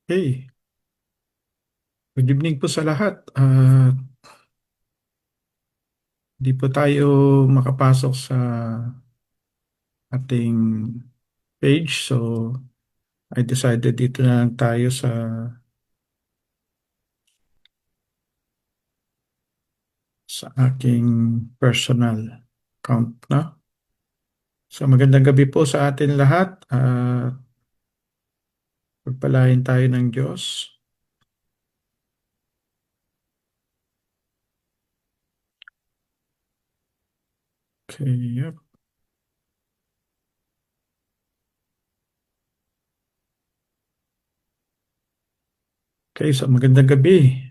Hey, good evening po sa lahat. Di po tayo makapasok sa ating page. So, I decided dito na lang tayo sa aking personal account na. So, magandang gabi po sa atin lahat. Pagpalain tayo ng Diyos. Okay, yep. Okay, so magandang gabi.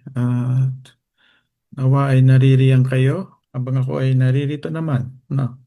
Nawa ay naririyang kayo habang ako ay naririto naman. No?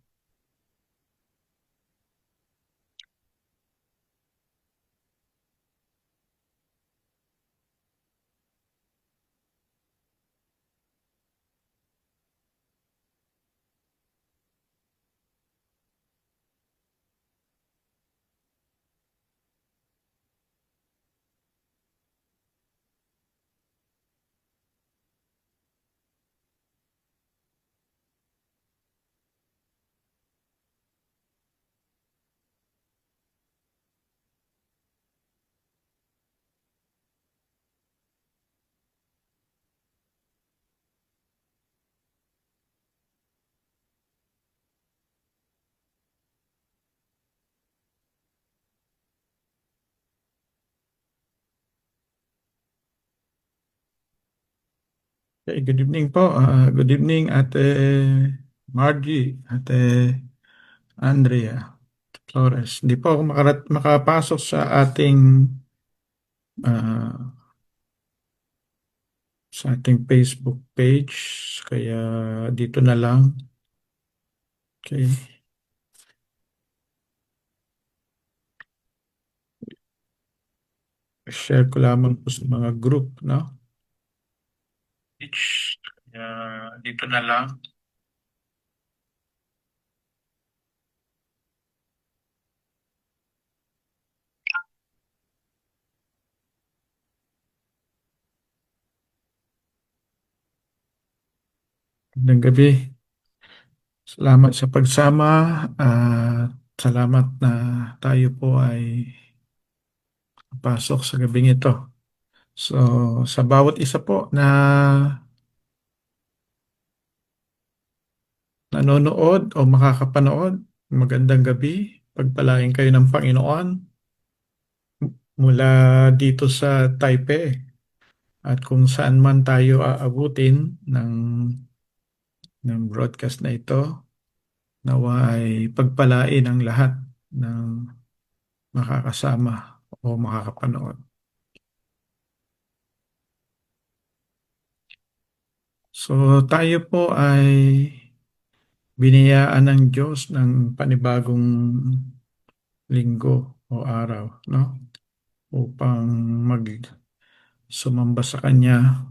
Okay, good evening po. Good evening, Ate Margie, Ate Andrea Flores. Hindi po ako makapasok sa ah, ating Facebook page. Kaya dito na lang. Okay. Share ko lamang po sa mga group, no? Kaya dito na lang. Magandang gabi. Salamat sa pagsama. Salamat na tayo po ay pasok sa gabing ito. So, sa bawat isa po na nanonood o makakapanood, magandang gabi. Pagpalain kayo ng Panginoon mula dito sa Taipei at kung saan man tayo aabutin ng broadcast na ito, nawa ay pagpalain ang lahat ng makakasama o makakapanood. So tayo po ay biniyaan ng Diyos ng panibagong linggo o araw, no? Upang mag sumamba sa Kanya,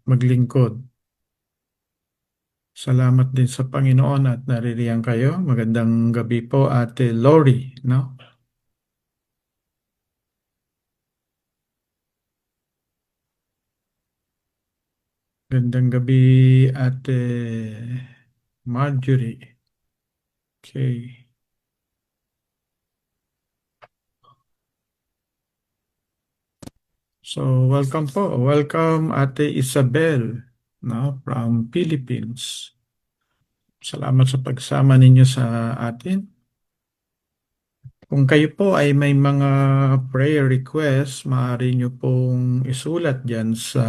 maglingkod. Salamat din sa Panginoon at naririyan kayo. Magandang gabi po, Ate Lori, no? Magandang gabi, Ate Marjorie. Okay. So, welcome po. Welcome, Ate Isabel, no? From Philippines. Salamat sa pagsama ninyo sa atin. Kung kayo po ay may mga prayer requests, maaari nyo pong isulat dyan sa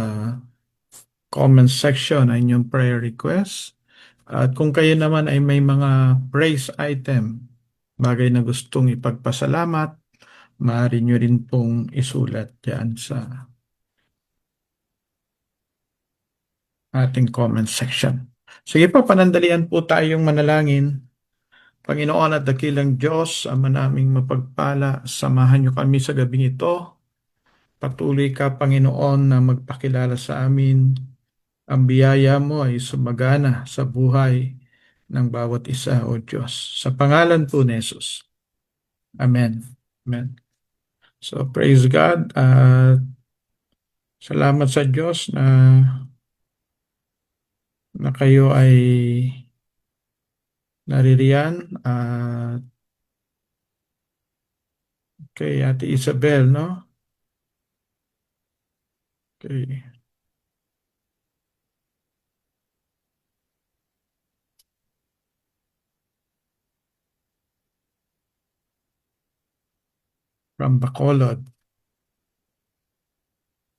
comment section ay inyong prayer requests. At kung kayo naman ay may mga praise item, bagay na gustong ipagpasalamat, maaari nyo rin pong isulat dyan sa ating comment section. Sige po, panandalian po tayong manalangin. Panginoon at dakilang Diyos, Ama naming mapagpala, samahan niyo kami sa gabing ito. Patuloy ka, Panginoon, na magpakilala sa amin. Ang biyaya mo ay sumagana sa buhay ng bawat isa, O Diyos. Sa pangalan po ni Jesus. Amen. Amen. So praise God at salamat sa Diyos na kayo ay naririyan at kay Ate Isabel, no? Okay. From Bacolod.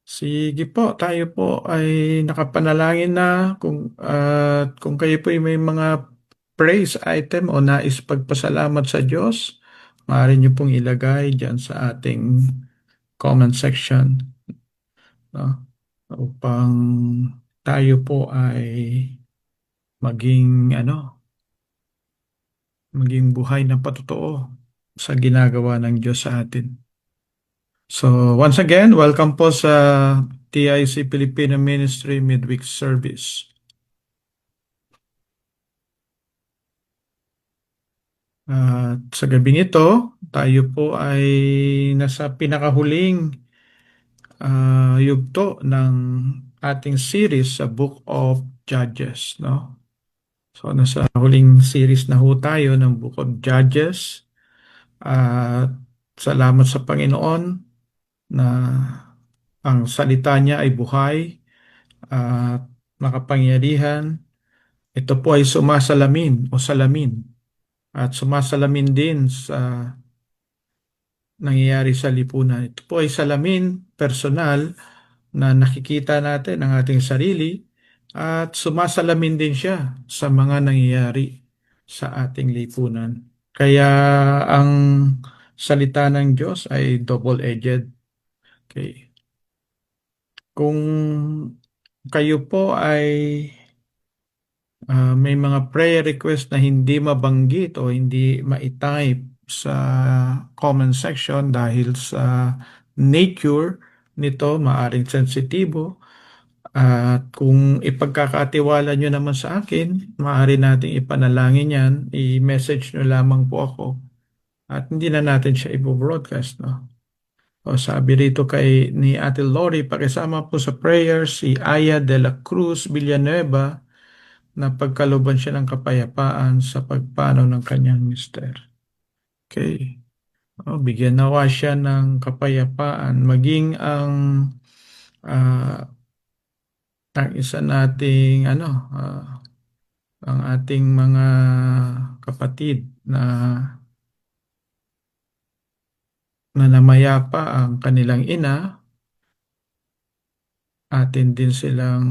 Sige po, tayo po ay nakapanalangin na kung kayo po ay may mga praise item o nais pagpasalamat sa Diyos, maaari niyo pong ilagay diyan sa ating comment section, no? Upang tayo po ay maging maging buhay na patotoo sa ginagawa ng Diyos sa atin. So once again, welcome po sa TIC Filipino Ministry Midweek Service. At sa gabing ito, tayo po ay nasa pinakahuling yugto ng ating series sa Book of Judges, no? So nasa huling series na ho tayo ng Book of Judges. At salamat sa Panginoon na ang salita niya ay buhay at makapangyarihan. Ito po ay sumasalamin o salamin at sumasalamin din sa nangyayari sa lipunan. Ito po ay salamin personal na nakikita natin ang ating sarili at sumasalamin din siya sa mga nangyayari sa ating lipunan. Kaya ang salita ng Diyos ay double-edged. Okay. Kung kayo po ay may mga prayer request na hindi mabanggit o hindi ma-type sa comment section dahil sa nature nito, maaring sensitibo. At kung ipagkakatiwala nyo naman sa akin, maaari nating ipanalangin yan, i-message nyo lamang po ako. At hindi na natin siya i-broadcast, no? O sabi rito ni Ate Lori, pakisama po sa prayers si Aya de la Cruz Villanueva na pagkaluban siya ng kapayapaan sa pagpanaw ng kanyang mister. Okay. Bigyan nawa siya ng kapayapaan. Maging ang isa nating ang ating mga kapatid na namayapa ang kanilang ina, atin din silang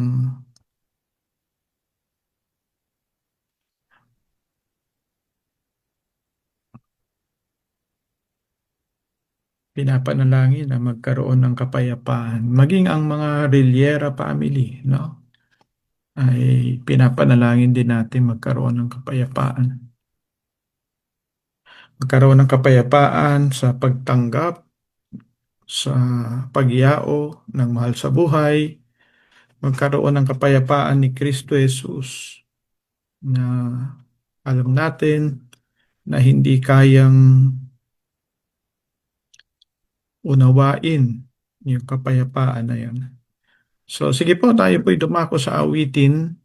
pinapanalangin na magkaroon ng kapayapaan. Maging ang mga Rillera family, no? Ay pinapanalangin din natin magkaroon ng kapayapaan. Magkaroon ng kapayapaan sa pagtanggap, sa pagyao ng mahal sa buhay, magkaroon ng kapayapaan ni Kristo Jesus na alam natin na hindi kayang unawain yung kapayapaan na yan. So sige po, tayo po'y dumako sa awitin.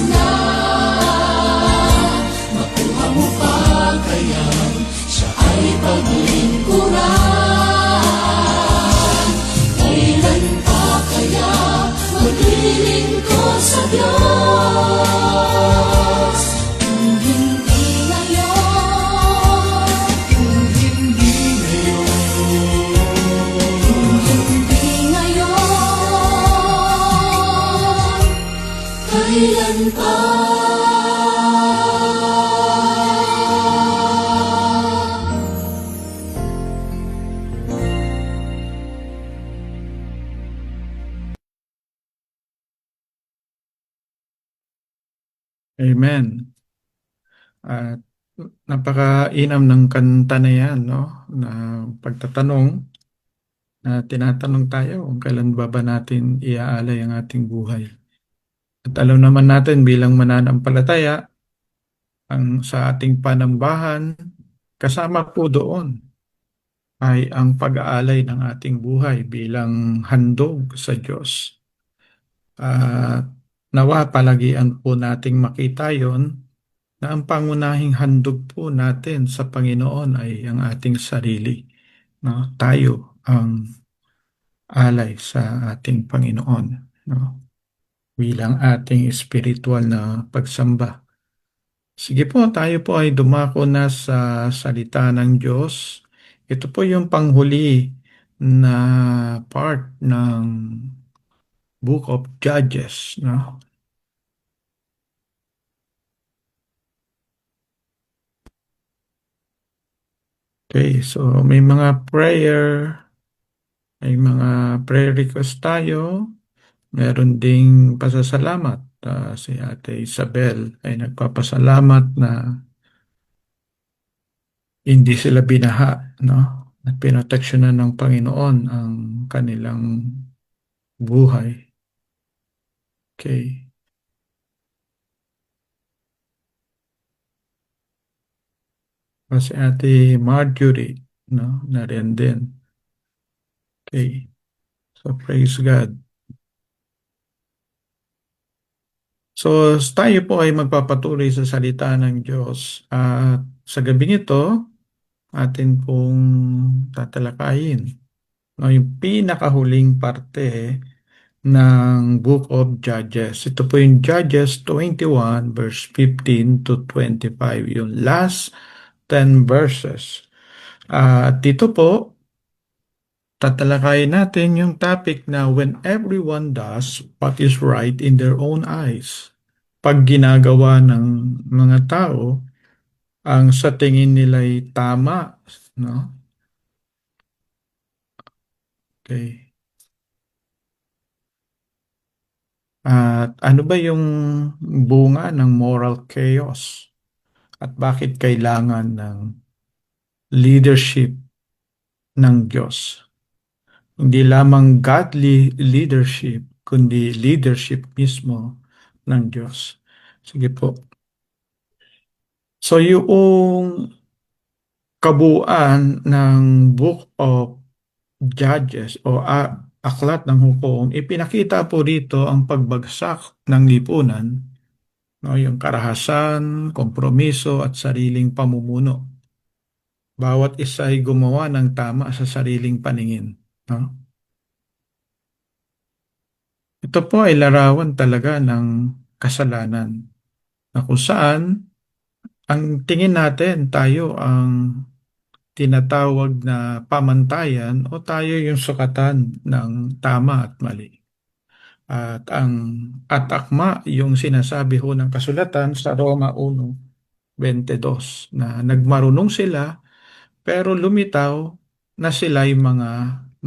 na makuha mo pa kaya siya ay paglingkuran. Kailan pa kaya maglilingkod sa Diyos? Kung hindi ngayon, kung hindi ngayon, kung hindi ngayon, kailan pa? Amen. At napakainam ng kanta na yan, no? Na pagtatanong na tinatanong tayo kung kailan ba natin iaalay ang ating buhay. At alam naman natin bilang mananampalataya, sa ating panambahan, kasama po doon ay ang pag-aalay ng ating buhay bilang handog sa Diyos. At nawa palagian po nating makita yon na ang pangunahing handog po natin sa Panginoon ay ang ating sarili. No? Tayo ang alay sa ating Panginoon, no? Bilang ating spiritual na pagsamba. Sige po, tayo po ay dumako na sa salita ng Diyos. Ito po yung panghuli na part ng Book of Judges, no? Okay, so may mga prayer request tayo. Meron ding pasasalamat. Si Ate Isabel ay nagpapasalamat na hindi sila binaha, no? At pinoteksyonan ng Panginoon ang kanilang buhay. Okay. Si Ate Marjorie, no? Nariyan din. Okay. So praise God. So tayo po ay magpapatuloy sa salita ng Diyos. At sa gabing ito, atin pong tatalakayin, no, yung pinakahuling parte ng Book of Judges. Ito po yung Judges 21 verse 15 to 25, yung last 10 verses. Dito po, tatalakayin natin yung topic na when everyone does what is right in their own eyes. Pag ginagawa ng mga tao ang sa tingin nila'y tama, no? Okay. At ano ba yung bunga ng moral chaos? At bakit kailangan ng leadership ng Diyos? Hindi lamang godly leadership, kundi leadership mismo ng Diyos. Sige po. So yung kabuuan ng Book of Judges o aklat ng hukom, ipinakita po rito ang pagbagsak ng lipunan, no, yung karahasan, kompromiso at sariling pamumuno. Bawat isa ay gumawa ng tama sa sariling paningin, no? Ito po ay larawan talaga ng kasalanan na kung saan ang tingin natin tayo ang tinatawag na pamantayan o tayo yung sukatan ng tama at mali. At akma yung sinasabi ho ng kasulatan sa Roma 1:22 na nagmarunong sila pero lumitaw na sila'y mga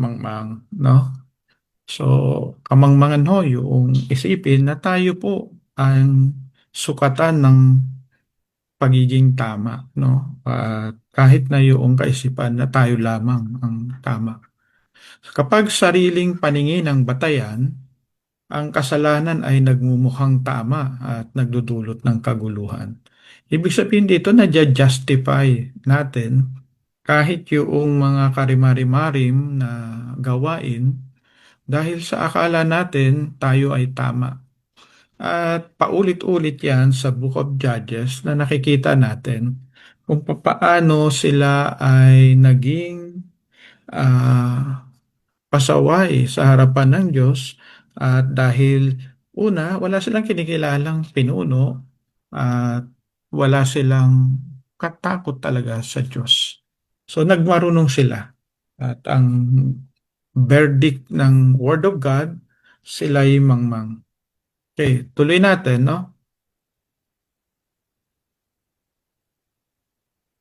mangmang, no? So, kamangmangan ho yung isipin na tayo po ang sukatan ng pagiging tama, no? At kahit na yung kaisipan na tayo lamang ang tama. Kapag sariling paningin ang batayan, ang kasalanan ay nagmumukhang tama at nagdudulot ng kaguluhan. Ibig sabihin dito na justify natin kahit yung mga karimari-marim na gawain dahil sa akala natin tayo ay tama. At paulit-ulit yan sa Book of Judges na nakikita natin kung paano sila ay naging pasaway sa harapan ng Diyos at dahil una, wala silang kinikilalang pinuno at wala silang katakot talaga sa Diyos. So nagmarunong sila at ang verdict ng Word of God, sila'y mangmang. Okay, tuloy natin, no?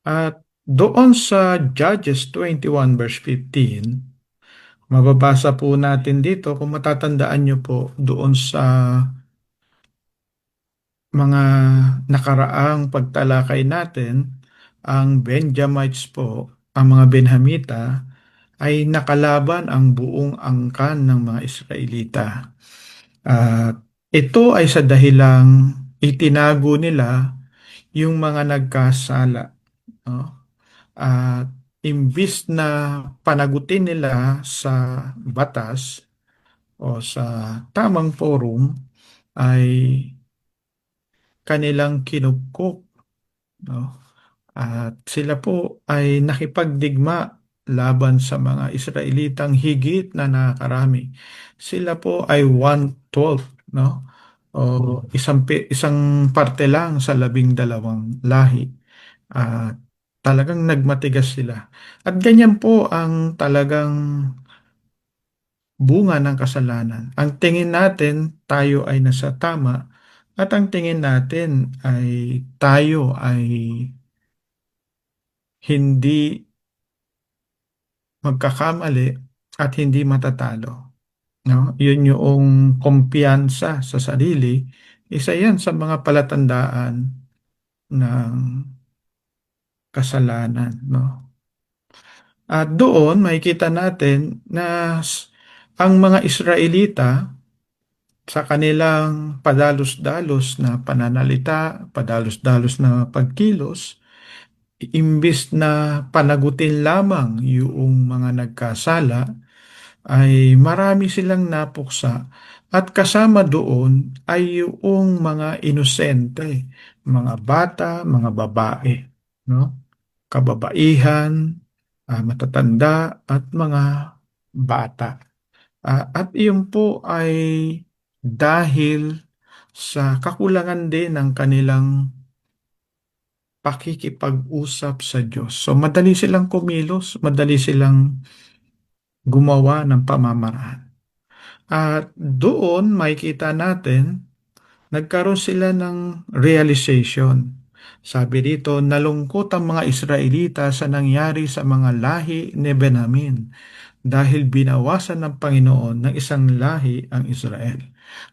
At doon sa Judges 21 verse 15, mababasa po natin dito, kung matatandaan nyo po, doon sa mga nakaraang pagtalakay natin, ang Benjamites po, ang mga Benhamita, ay nakalaban ang buong angkan ng mga Israelita. At ito ay sa dahilang itinago nila yung mga nagkasala. No? At imbis na panagutin nila sa batas o sa tamang forum, ay kanilang kinupkop, no? At sila po ay nakipagdigma laban sa mga Israelitang higit na nakarami. Sila po ay 1/12, no? O isang parte lang sa 12 lahi. At talagang nagmatigas sila. At ganyan po ang talagang bunga ng kasalanan. Ang tingin natin tayo ay nasa tama at ang tingin natin ay tayo ay hindi magkakamali at hindi matatalo. No? Yun yung kumpiyansa sa sarili. Isa yan sa mga palatandaan ng kasalanan. No? At doon makikita natin na ang mga Israelita sa kanilang padalos-dalos na pananalita, padalos-dalos na pagkilos, imbis na panagutin lamang yung mga nagkasala, ay marami silang napuksa at kasama doon ay yung mga inosente, mga bata, mga babae, no? Kababaihan, matatanda at mga bata. At iyon po ay dahil sa kakulangan din ng kanilang pakikipag-usap sa Diyos. So madali silang kumilos, madali silang gumawa ng pamamaraan. At doon makikita natin, nagkaroon sila ng realization. Sabi dito, nalungkot ang mga Israelita sa nangyari sa mga lahi ni Benjamin dahil binawasan ng Panginoon ng isang lahi ang Israel.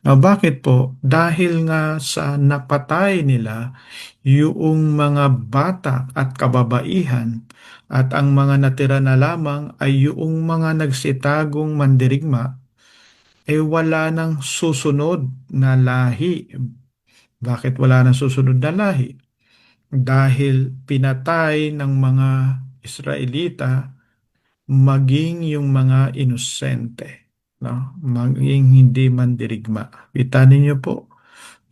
Now, bakit po? Dahil nga sa napatay nila yung mga bata at kababaihan at ang mga natira na lamang ay yung mga nagsitagong mandirigma, wala nang susunod na lahi. Bakit wala nang susunod na lahi? Dahil pinatay ng mga Israelita maging yung mga inosente, no? Maging hindi mandirigma. Kita ninyo po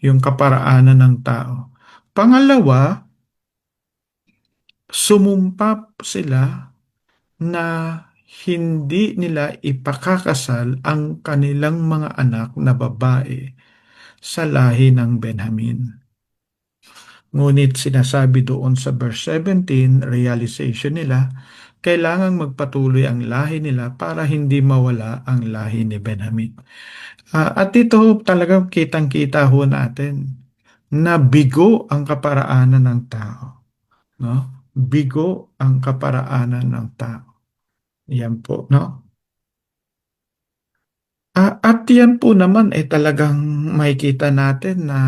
yung kaparaanan ng tao. Pangalawa, sumumpa sila na hindi nila ipakakasal ang kanilang mga anak na babae sa lahi ng Benjamin. Ngunit sinasabi doon sa verse 17, realization nila, kailangang magpatuloy ang lahi nila para hindi mawala ang lahi ni Benjamin. At ito talagang kitang-kita ho natin na bigo ang kaparaanan ng tao. No? Bigo ang kaparaanan ng tao. Yan po, no? At yan po naman talagang makikita natin na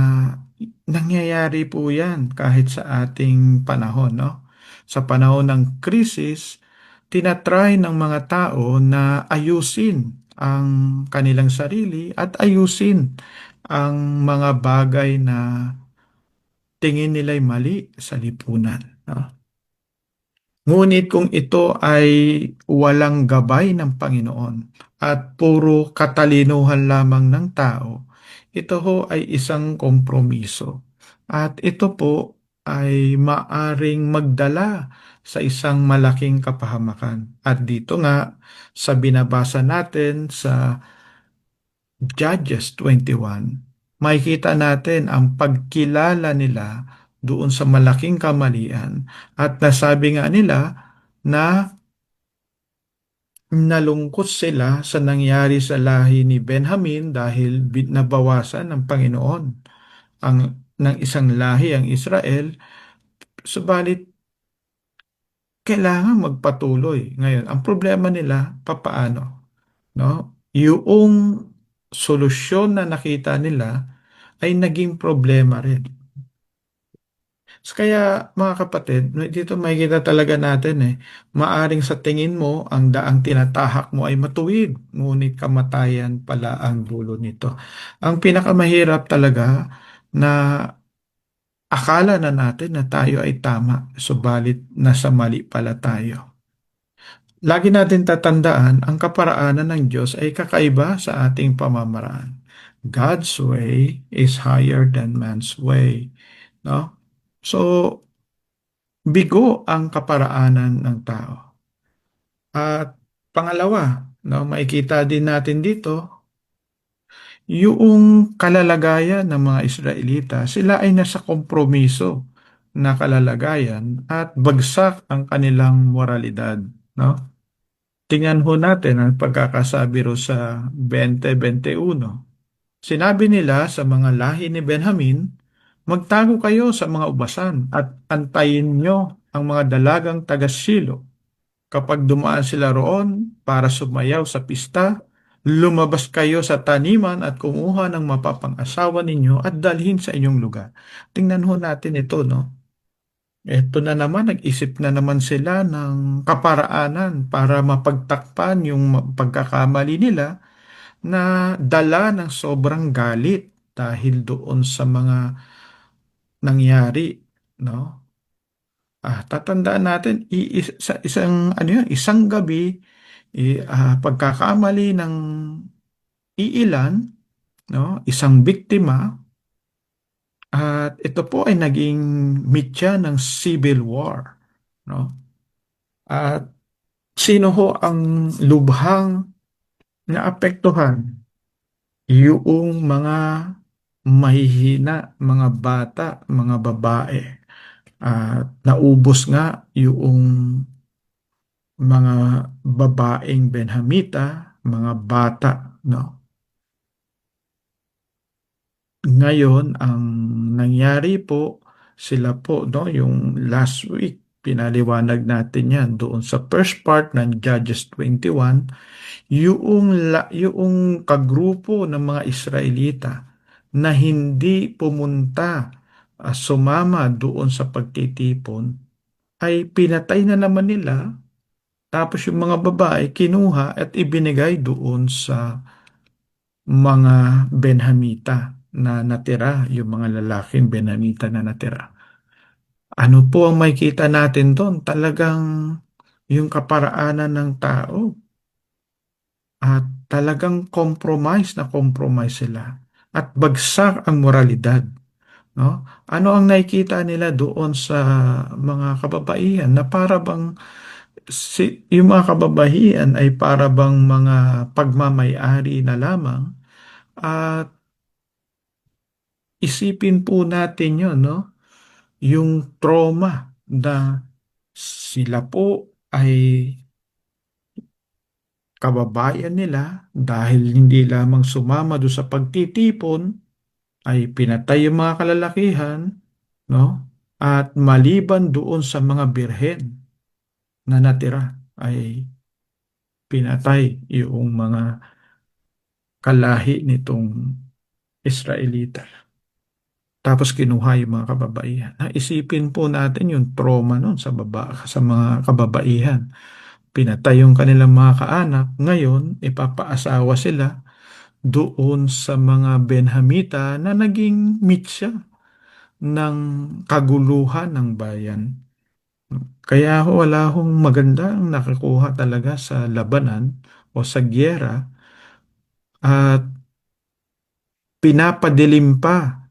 nangyayari po yan kahit sa ating panahon, no? Sa panahon ng krisis, tinatry ng mga tao na ayusin ang kanilang sarili at ayusin ang mga bagay na tingin nila'y mali sa lipunan, no? Ngunit kung ito ay walang gabay ng Panginoon at puro katalinuhan lamang ng tao, ito ho ay isang kompromiso. At ito po ay maaring magdala sa isang malaking kapahamakan. At dito nga sa binabasa natin sa Judges 21, makikita natin ang pagkilala nila doon sa malaking kamalian at nasabi nga nila na nalungkot sila sa nangyari sa lahi ni Benjamin dahil nabawasan ng Panginoon ang ng isang lahi ang Israel, subalit kailangan magpatuloy. Ngayon, ang problema nila, papaano? No? Yung solusyon na nakita nila ay naging problema rin. Kaya mga kapatid, dito makikita talaga natin maaring sa tingin mo ang daang tinatahak mo ay matuwid, ngunit kamatayan pala ang dulo nito. Ang pinakamahirap talaga na akala na natin na tayo ay tama, subalit nasa mali pala tayo. Lagi natin tatandaan, ang kaparaanan ng Diyos ay kakaiba sa ating pamamaraan. God's way is higher than man's way. No? So, bigo ang kaparaanan ng tao. At pangalawa, no, makikita din natin dito, yung kalalagayan ng mga Israelita, sila ay nasa kompromiso na kalalagayan at bagsak ang kanilang moralidad. No? Tingnan ho natin ang pagkakasabi ro sa 20:21. Sinabi nila sa mga lahi ni Benjamin, magtago kayo sa mga ubasan at antayin nyo ang mga dalagang taga-Shilo. Kapag dumaan sila roon para sumayaw sa pista, lumabas kayo sa taniman at kumuha ng mapapang-asawa ninyo at dalhin sa inyong lugar. Tingnan ho natin ito, no? Ito na naman, nag-isip na naman sila ng kaparaanan para mapagtakpan yung pagkakamali nila na dala ng sobrang galit dahil doon sa mga nangyari, no? Tatandaan natin sa isang ano yun, isang gabi pagkakamali ng iilan, no? Isang biktima at ito po ay naging mitya ng civil war, no? At sino ho ang lubhang naapektuhan? Yung mga mahihina, mga bata, mga babae. At naubos nga yung mga babaeng Benhamita, mga bata, no? Ngayon, ang nangyari po, sila po, no, yung last week, pinaliwanag natin yan doon sa first part ng Judges 21, yung kagrupo ng mga Israelita na hindi pumunta, sumama doon sa pagtitipon, ay pinatay na naman nila, tapos yung mga babae kinuha at ibinigay doon sa mga Benhamita na natira, yung mga lalaking Benhamita na natira. Ano po ang makikita natin doon? Talagang yung kaparaanan ng tao at talagang compromise sila at bagsak ang moralidad, no? Ano ang nakikita nila doon sa mga kababaihan na para bang yung mga kababaihan ay para bang mga pagmamay-ari na lamang at isipin po natin yun, no? Yung trauma na sila po ay kababayan nila dahil hindi lamang sumama do sa pagtitipon ay pinatay yung mga kalalakihan, no? At maliban doon sa mga birhen na natira ay pinatay yung mga kalahi nitong Israelita. Tapos kinuha yung mga kababaihan. Isipin po natin yung trauma nun sa mga kababaihan. Pinatay yung kanilang mga kaanak. Ngayon, ipapaasawa sila doon sa mga Benhamita na naging mitya ng kaguluhan ng bayan. Kaya wala hong magandang nakakuha talaga sa labanan o sa gyera at pinapadilim pa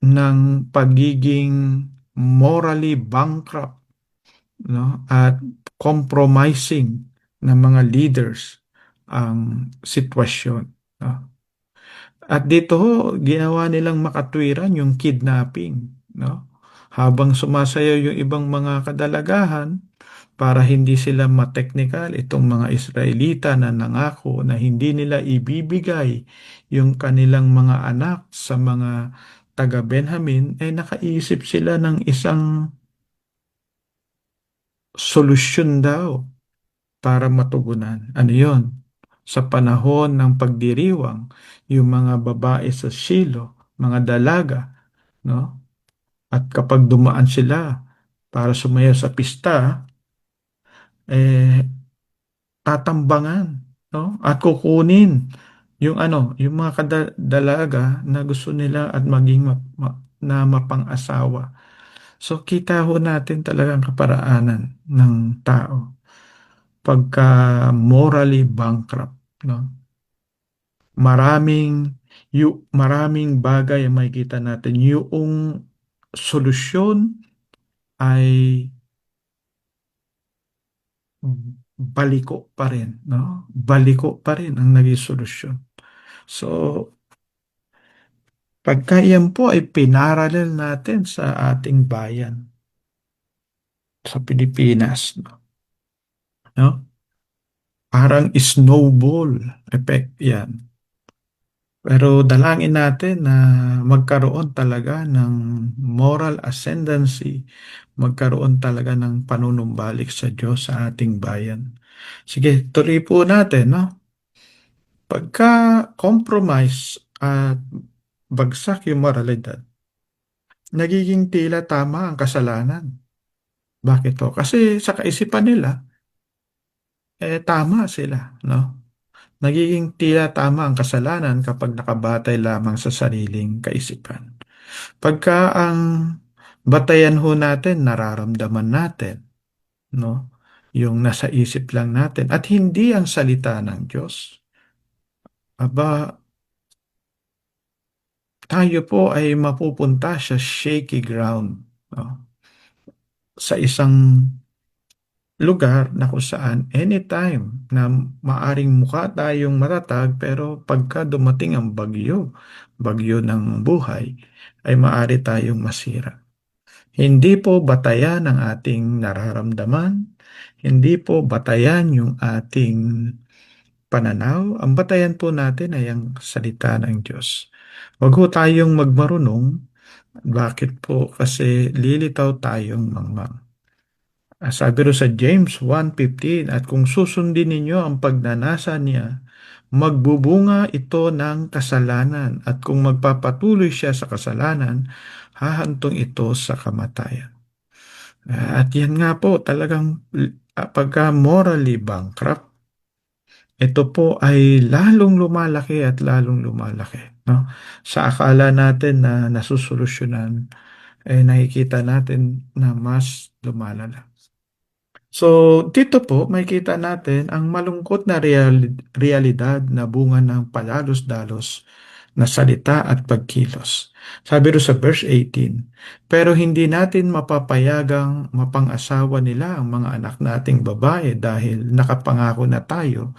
ng pagiging morally bankrupt, no? At compromising ng mga leaders ang sitwasyon, no? At dito ho, ginawa nilang makatwiran yung kidnapping, no? Habang sumasayaw yung ibang mga kadalagahan, para hindi sila mateknikal, itong mga Israelita na nangako na hindi nila ibibigay yung kanilang mga anak sa mga taga-Benjamin, ay nakaisip sila ng isang solusyon daw para matugunan. Ano yon? Sa panahon ng pagdiriwang, yung mga babae sa Shilo, mga dalaga, no? At kapag dumaan sila para sumayaw sa pista, eh, tatambangan, no? At kukunin yung ano, yung mga kadalaga na gusto nila at maging na mapang-asawa. So kita ho natin talagang kaparaanan ng tao pagka morally bankrupt, no? Maraming bagay ang makikita natin. Yung solusyon ay baliko pa rin, no? Baliko pa rin ang naging solusyon. So, pagka yan po ay pinaralel natin sa ating bayan, sa Pilipinas, no? Parang snowball effect yan. Pero dalangin natin na magkaroon talaga ng moral ascendancy, magkaroon talaga ng panunumbalik sa Diyos sa ating bayan. Sige, tuloy po natin, no? Pagka compromise at bagsak yung moralidad, nagiging tila tama ang kasalanan. Bakit to? Kasi sa kaisipan nila, tama sila, no? Nagiging tila tama ang kasalanan kapag nakabatay lamang sa sariling kaisipan. Pagka ang batayan ho natin, nararamdaman natin, no? Yung nasa isip lang natin at hindi ang salita ng Diyos. Aba, tayo po ay mapupunta sa shaky ground, no? Sa isang lugar na kung saan anytime na maaring mukha tayong matatag pero pagka dumating ang bagyo, bagyo ng buhay, ay maari tayong masira. Hindi po batayan ang ating nararamdaman, hindi po batayan yung ating pananaw, ang batayan po natin ay ang salita ng Diyos. Huwag ho tayong magmarunong, bakit po? Kasi lilitaw tayong mangmang. Sabi ro sa James 1:15, at kung susundin ninyo ang pagnanasa niya, magbubunga ito ng kasalanan, at kung magpapatuloy siya sa kasalanan, hahantong ito sa kamatayan. At yan nga po, talagang pagka morally bankrupt, ito po ay lalong lumalaki at lalong lumalaki, no? Sa akala natin na nasusolusyonan, nakikita natin na mas lumalala. So, dito po, makikita natin ang malungkot na realidad na bunga ng padalos-dalos na salita at pagkilos. Sabi ro sa verse 18, pero hindi natin mapapayagang mapang-asawa nila ang mga anak nating babae dahil nakapangako na tayo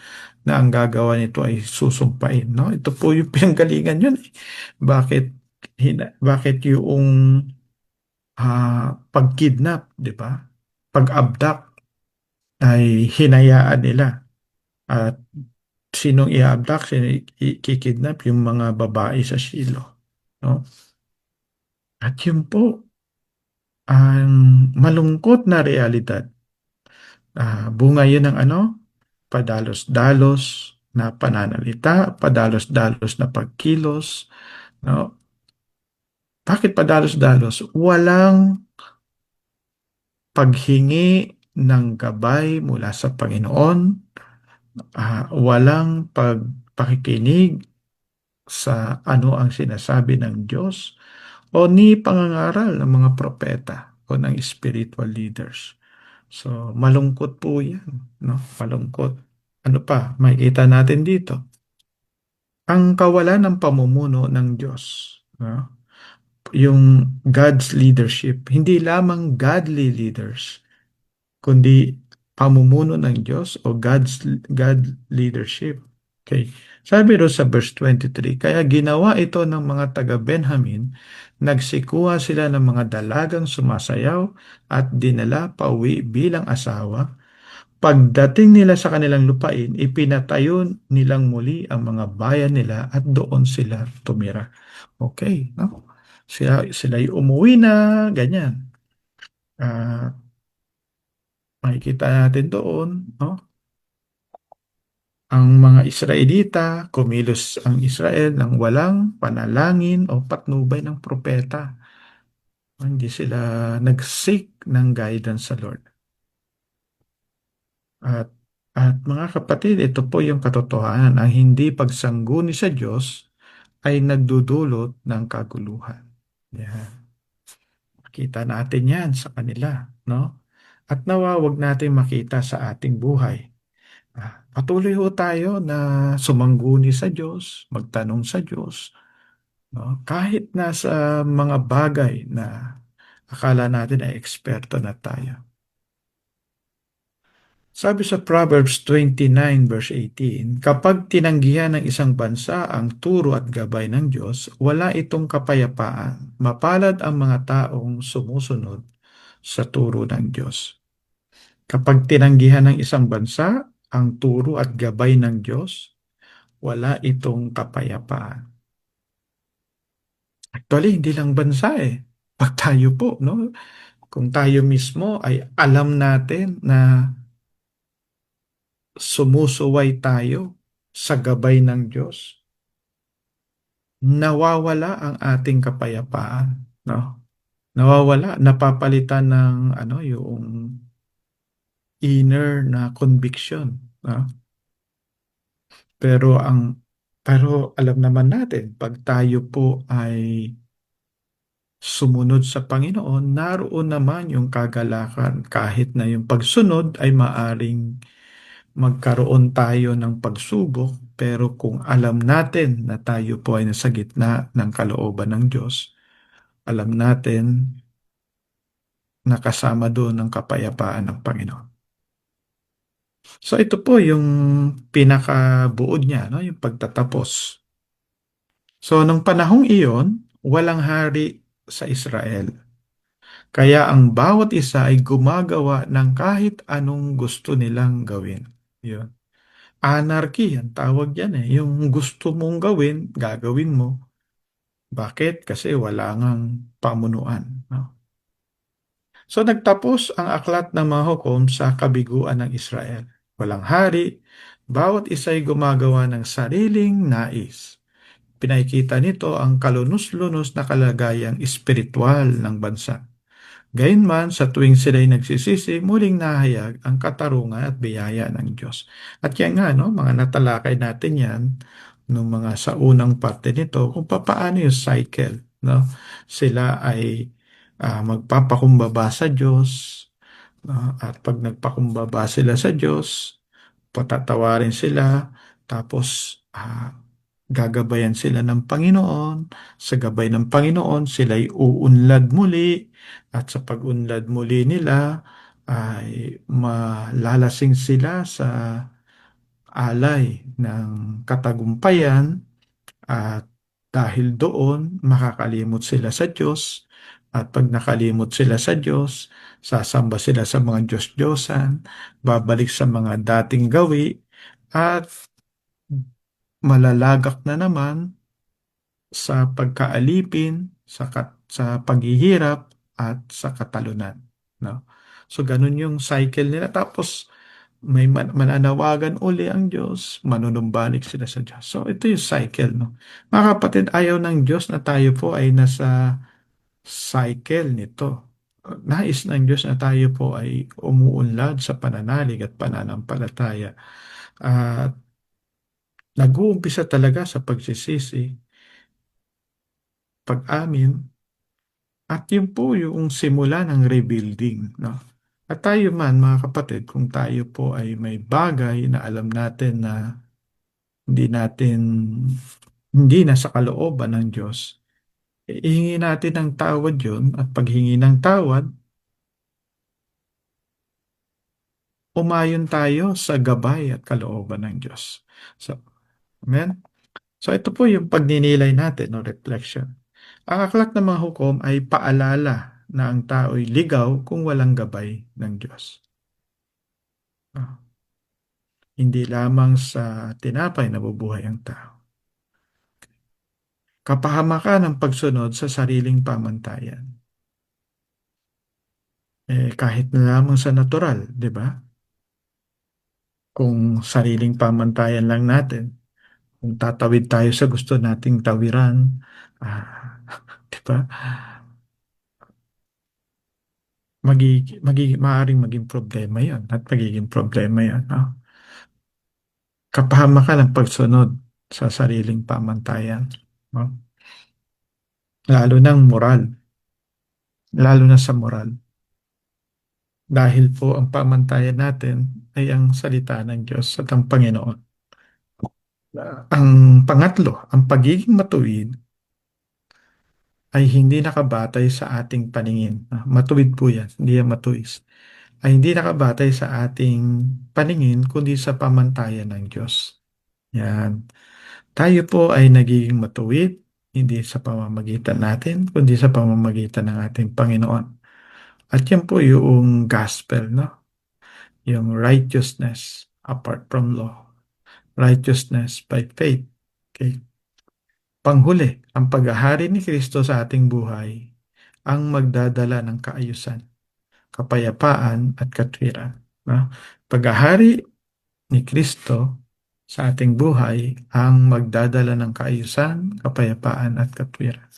na ang gagawa nito ay susumpain. No? Ito po yung pinanggalingan yun. Bakit, bakit yung pag-kidnap, di ba? Pag-abduct, ay hinayaan nila. At sinong i-abduct, kikidnap yung mga babae sa Shilo. No? At yun po ang malungkot na realidad. Bunga yun ng ano? Padalos-dalos na pananalita, padalos-dalos na pagkilos. No? Bakit padalos-dalos? Walang paghingi ng gabay mula sa Panginoon, walang pagpakikinig sa ano ang sinasabi ng Diyos o ni pangangaral ng mga propeta o ng spiritual leaders. So, malungkot po yan, no? Malungkot. Ano pa, makikita natin dito. ang kawalan ng pamumuno ng Diyos, no? Yung God's leadership, hindi lamang godly leaders, kundi pamumuno ng Diyos o God leadership. Okay. Sabi ro sa verse 23, kaya ginawa ito ng mga taga-Benjamin, nagsikuha sila ng mga dalagang sumasayaw at dinala pauwi bilang asawa. Pagdating nila sa kanilang lupain, ipinatayo nilang muli ang mga bayan nila at doon sila tumira. Okay, no? Sila'y umuwi na, ganyan. Ah, makikita natin doon, no? Ang mga Israelita, kumilos ang Israel ng walang panalangin o patnubay ng propeta. Hindi sila nag-seek ng guidance sa Lord. At, at mga kapatid, ito po yung katotohanan. Ang hindi pagsangguni sa Diyos ay nagdudulot ng kaguluhan. Yan. Kita natin yan sa kanila, no? At nawa wag natin makita sa ating buhay. Patuloy ho tayo na sumangguni sa Diyos, magtanong sa Diyos, no? Kahit nasa mga bagay na akala natin ay eksperto na tayo. Sabi sa Proverbs 29 verse 18, kapag tinanggihan ng isang bansa ang turo at gabay ng Diyos, wala itong kapayapaan. Mapalad ang mga taong sumusunod sa turo ng Diyos. Kapag tinanggihan ng isang bansa ang turo at gabay ng Diyos, wala itong kapayapaan. Actually, hindi lang bansa eh. Pag tayo po, no? Kung tayo mismo ay alam natin na sumusuway tayo sa gabay ng Diyos, nawawala ang ating kapayapaan, no? Nawawala, napapalitan ng ano, yung inner na conviction, no? Pero alam naman natin, pag tayo po ay sumunod sa Panginoon, naroon naman yung kagalakan kahit na yung pagsunod ay maaring magkaroon tayo ng pagsubok, pero kung alam natin na tayo po ay nasa gitna ng kalooban ng Diyos, alam natin na kasama doon ang kapayapaan ng Panginoon. So ito po yung pinakabuod niya, no? Yung pagtatapos. So nung panahong iyon, walang hari sa Israel. Kaya ang bawat isa ay gumagawa ng kahit anong gusto nilang gawin. Yun. Anarchy, ang tawag yan eh. Yung gusto mong gawin, gagawin mo. Bakit? Kasi wala ngang pamunuan. No? So nagtapos ang aklat ng mga hukom sa kabiguan ng Israel. Walang hari, bawat isa ay gumagawa ng sariling nais. Pinakikita nito ang kalunos-lunos na kalagayang espiritual ng bansa. Gayunman, sa tuwing sila'y nagsisisi, muling nahayag ang katarungan at biyaya ng Diyos. At yan nga, no, mga natalakay natin yan nung mga sa unang parte nito, kung paano yung cycle, no? Sila ay magpapakumbaba sa Diyos, no? At pag nagpakumbaba sila sa Diyos, patatawarin sila, tapos gagabayan sila ng Panginoon, sa gabay ng Panginoon, sila'y uunlad muli, at sa pag-unlad muli nila, ay malalasing sila sa alay ng katagumpayan, at dahil doon, makakalimot sila sa Diyos, at pag nakalimot sila sa Diyos, sasamba sila sa mga Diyos-Diyosan, babalik sa mga dating gawi, at malalagak na naman sa pagkaalipin, sa paghihirap, at sa katalunan. No? So, ganun yung cycle nila. Tapos, may mananawagan uli ang Diyos, manunumbalik sila sa Diyos. So, ito yung cycle. No? Mga kapatid, ayaw ng Diyos na tayo po ay nasa cycle nito. Nais ng Diyos na tayo po ay umuunlad sa pananalig at pananampalataya. At nag-uumpisa talaga sa pagsisisi, pag-amin, at yun po yung simula ng rebuilding, no? At tayo man, mga kapatid, kung tayo po ay may bagay na alam natin na hindi natin, hindi na sa kalooban ng Diyos, ihingi natin ng tawad yun at paghingi ng tawad, umayon tayo sa gabay at kalooban ng Diyos. So, amen? So ito po yung pagninilay natin o reflection. Ang aklat ng mga hukom ay paalala na ang tao'y ligaw kung walang gabay ng Diyos. Ah, hindi lamang sa tinapay nabubuhay ang tao. Kapahamakan ng pagsunod sa sariling pamantayan. Kahit na lamang sa natural, di ba? Kung sariling pamantayan lang natin, kung tatawid tayo sa gusto nating tawiran, di ba? Maaaring maging problema yon at magiging problema yon. No? Kapahamakan ng pagsunod sa sariling pamantayan. No? Lalo ng moral, lalo na sa moral. Dahil po ang pamantayan natin ay ang salita ng Diyos at ang Panginoon. Ang pangatlo, ang pagiging matuwid ay hindi nakabatay sa ating paningin. Matuwid po yan, hindi yan matuwis. Ay hindi nakabatay sa ating paningin, kundi sa pamantayan ng Diyos. Yan. Tayo po ay nagiging matuwid, hindi sa pamamagitan natin, kundi sa pamamagitan ng ating Panginoon. At yan po yung gospel, no? Yung righteousness apart from law. Righteousness by faith. Okay? Panghuli, ang paghahari ni Kristo sa ating buhay ang magdadala ng kaayusan, kapayapaan at katwiran. No? Paghahari ni Kristo sa ating buhay ang magdadala ng kaayusan, kapayapaan at katwiran.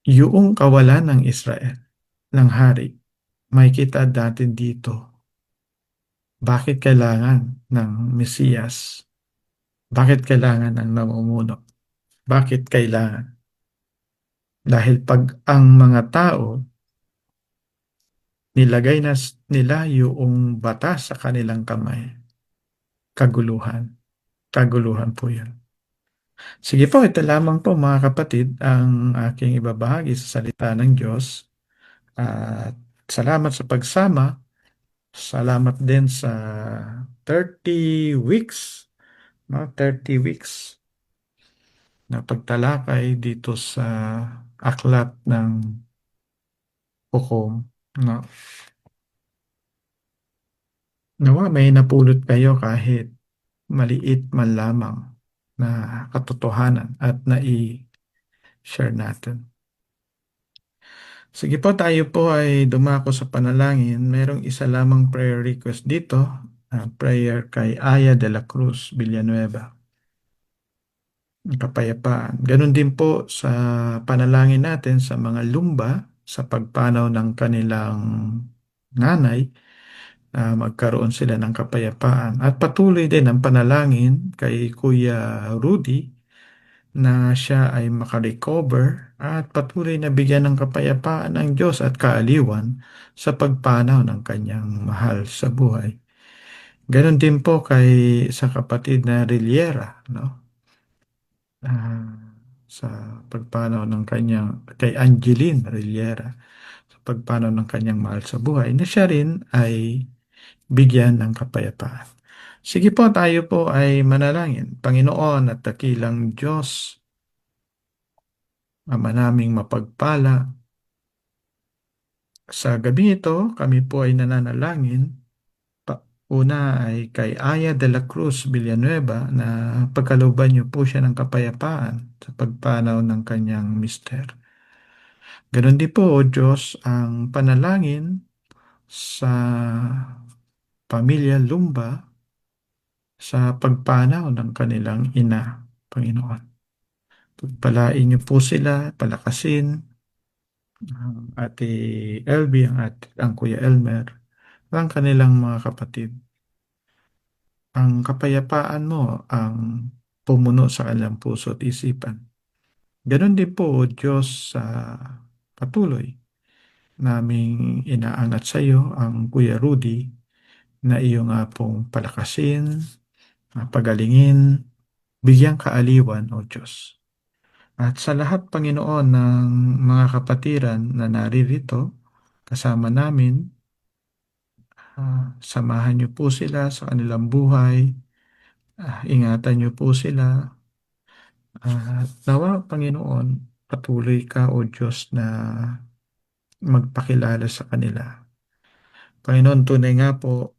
Yung kawalan ng Israel, ng hari, may kita natin dito. Bakit kailangan ng Mesiyas? Bakit kailangan ng namumuno? Bakit kailangan? Dahil pag ang mga tao nilagay na nila yung batas sa kanilang kamay, kaguluhan. Kaguluhan po yun. Sige po, ito lamang po mga kapatid ang aking ibabahagi sa salita ng Diyos. At salamat sa pagsama. Salamat din sa 30 weeks, no? 30 weeks na pagtalakay dito sa aklat ng hukom. No? Nawa may napulot kayo kahit maliit man lamang na katotohanan at nai-share natin. Sige po, tayo po ay dumako sa panalangin. Merong isa lamang prayer request dito. Prayer kay Aya de la Cruz Villanueva. Ang kapayapaan. Ganon din po sa panalangin natin sa mga lumba sa pagpanaw ng kanilang nanay na magkaroon sila ng kapayapaan. At patuloy din ang panalangin kay Kuya Rudy na siya ay makarecover at patuloy na bigyan ng kapayapaan ng Diyos at kaaliwan sa pagpanaw ng kanyang mahal sa buhay. Ganon din po kay sa kapatid na Riliera, no? Ah, sa pagpanaw ng kanyang, kay Angeline Riliera, sa pagpanaw ng kanyang mahal sa buhay, na siya rin ay bigyan ng kapayapaan. Sige po, tayo po ay manalangin. Panginoon at dakilang Diyos, Ama naming mapagpala, sa gabi ito, kami po ay nananalangin. Una ay kay Aya de la Cruz Villanueva na pagkalooban niyo po siya ng kapayapaan sa pagpanaw ng kanyang mister. Ganon din po, O Diyos, ang panalangin sa pamilya Lumba sa pagpanaw ng kanilang ina, Panginoon. Pagpalain niyo po sila, palakasin, ang Ate Elby, ang Kuya Elmer, ang kanilang mga kapatid. Ang kapayapaan mo ang pumuno sa kanilang puso at isipan. Ganon din po, O Diyos, sa patuloy naming inaangat sa iyo ang Kuya Rudy na iyo nga pong palakasin, pagalingin, bigyang kaaliwan, O Diyos. At sa lahat, Panginoon, ng mga kapatiran na naririto, kasama namin, samahan niyo po sila sa kanilang buhay, ingatan niyo po sila, at nawa, Panginoon, patuloy ka, O Diyos, na magpakilala sa kanila. Panginoon, tunay nga po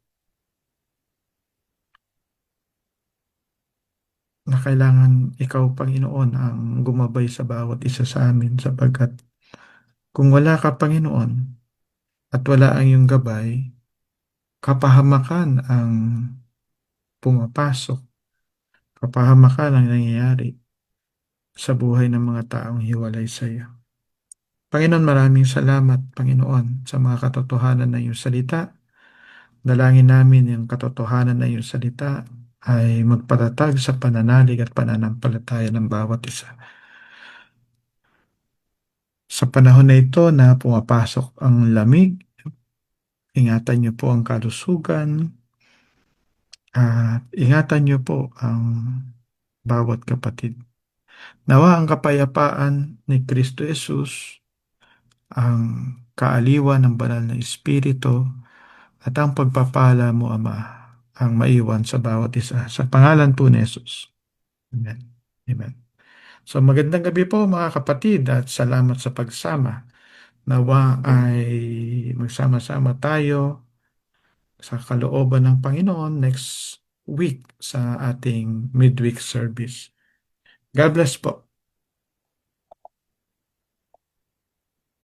na kailangan ikaw, Panginoon, ang gumabay sa bawat isa sa amin sapagkat kung wala ka, Panginoon, at wala ang iyong gabay, kapahamakan ang pumapasok, kapahamakan ang nangyayari sa buhay ng mga taong hiwalay sa iyo. Panginoon, maraming salamat, Panginoon, sa mga katotohanan ng iyong salita. Dalangin namin yung katotohanan ng iyong salita ay magpatatag sa pananalig at pananampalataya ng bawat isa. Sa panahon na ito na pumapasok ang lamig, ingatan niyo po ang kalusugan at ingatan niyo po ang bawat kapatid. Nawa ang kapayapaan ni Kristo Jesus, ang kaaliwan ng banal na Espiritu, at ang pagpapala mo, Ama, ang maiwan sa bawat isa. Sa pangalan po ni Jesus. Amen. Amen. So magandang gabi po mga kapatid at salamat sa pagsama. Nawa ay magsama-sama tayo sa kalooban ng Panginoon next week sa ating midweek service. God bless po.